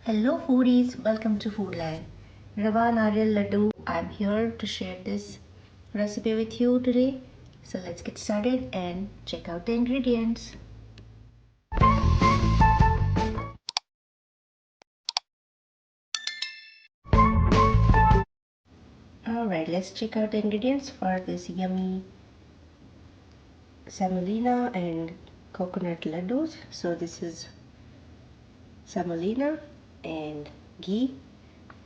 Hello foodies, welcome to Foodland. Rava Nariyal Laddu. I'm here to share this recipe with you today. So let's get started and check out the ingredients. Alright, let's check out the ingredients for this yummy samolina and coconut laddus. So this is samolina and ghee.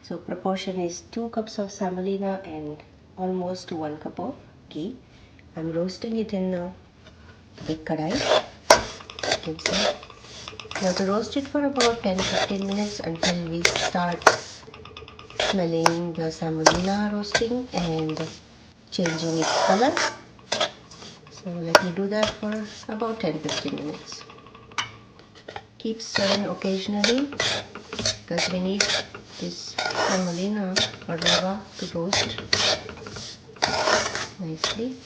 So proportion is 2 cups of samolina and almost 1 cup of ghee. I'm roasting it in a big kadai. You can see. You have to roast it for about 10-15 minutes until we start smelling the semolina roasting and changing its color. So let me do that for about 10-15 minutes. Keep stirring occasionally because we need this semolina or rava to roast nicely.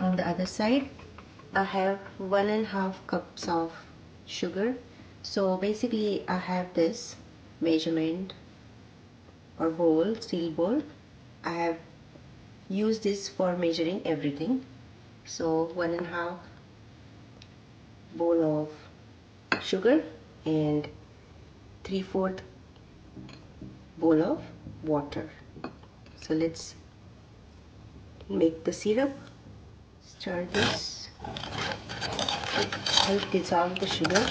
On the other side, I have 1.5 cups of sugar. So basically I have this measurement or bowl, steel bowl. I have used this for measuring everything. So 1.5 bowl of sugar and 3/4 bowl of water. So let's make the syrup. Stir this. Help dissolve the sugar.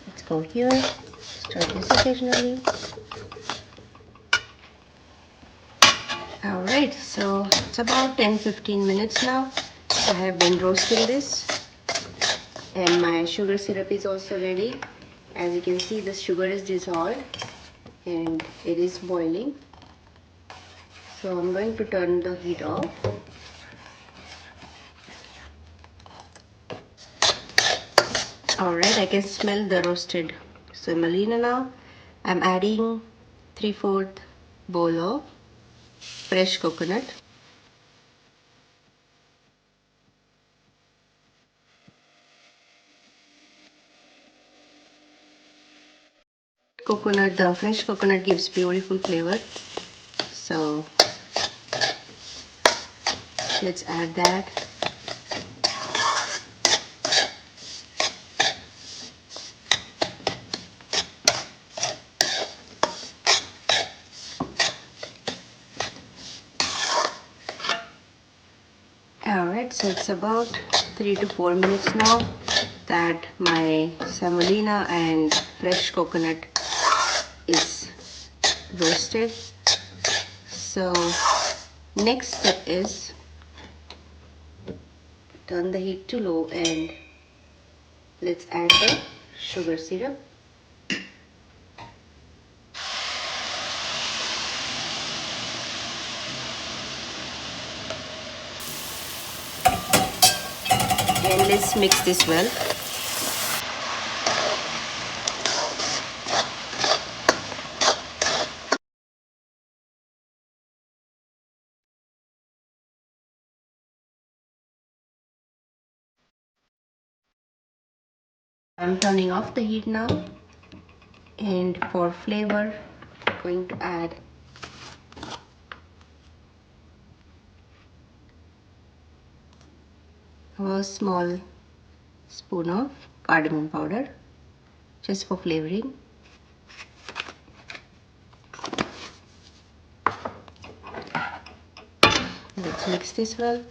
Let's go here. Stir this occasionally. Alright, so it's about 10-15 minutes now. I have been roasting this and my sugar syrup is also ready. As you can see, the sugar is dissolved and it is boiling. So I'm going to turn the heat off. Alright, I can smell the roasted semolina now. I'm adding 3/4 bowl of fresh coconut. The fresh coconut gives beautiful flavor. So let's add that. Alright, so it's about 3 to 4 minutes now that my semolina and fresh coconut is roasted. So next step is turn the heat to low and let's add the sugar syrup. And let's mix this well. I'm turning off the heat now, and for flavor I'm going to add a small spoon of cardamom powder just for flavoring. Let's mix this well.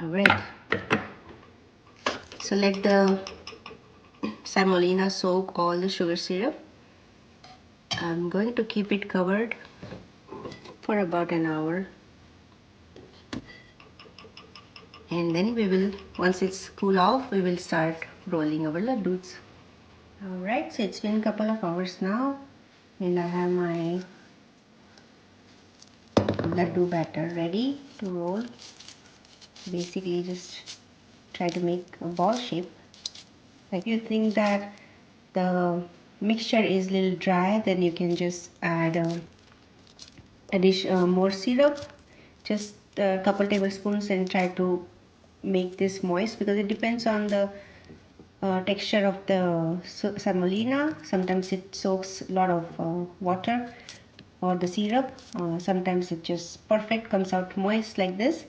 Alright, so let the semolina soak all the sugar syrup. I'm going to keep it covered for about an hour, and then we will, once it's cool off, we will start rolling our laddus. Alright, so it's been a couple of hours now and I have my laddu batter ready to roll. Basically just try to make a ball shape. If you think that the mixture is a little dry, then you can just add more syrup, just a couple tablespoons, and try to make this moist, because it depends on the texture of the semolina. Sometimes it soaks a lot of water, or the syrup. Sometimes it just perfect comes out moist like this,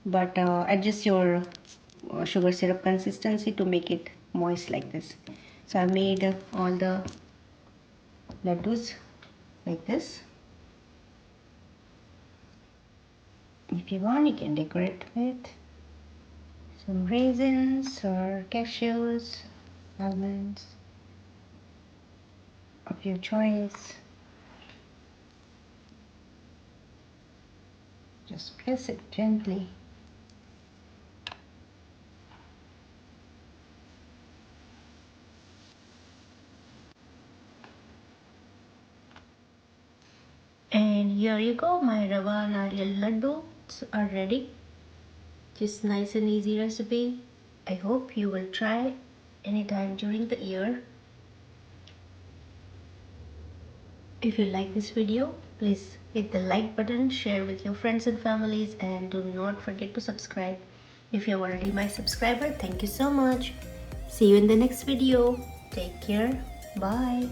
but adjust your sugar syrup consistency to make it moist like this. So I made all the laddus like this. If you want, you can decorate with some raisins or cashews, almonds of your choice. Just press it gently. And here you go, my Rava Nariyal Laddu are ready. Just nice and easy recipe. I hope you will try anytime during the year. If you like this video, please hit the like button, share with your friends and families, and do not forget to subscribe. If you're already my subscriber, thank you so much. See you in the next video. Take care. Bye.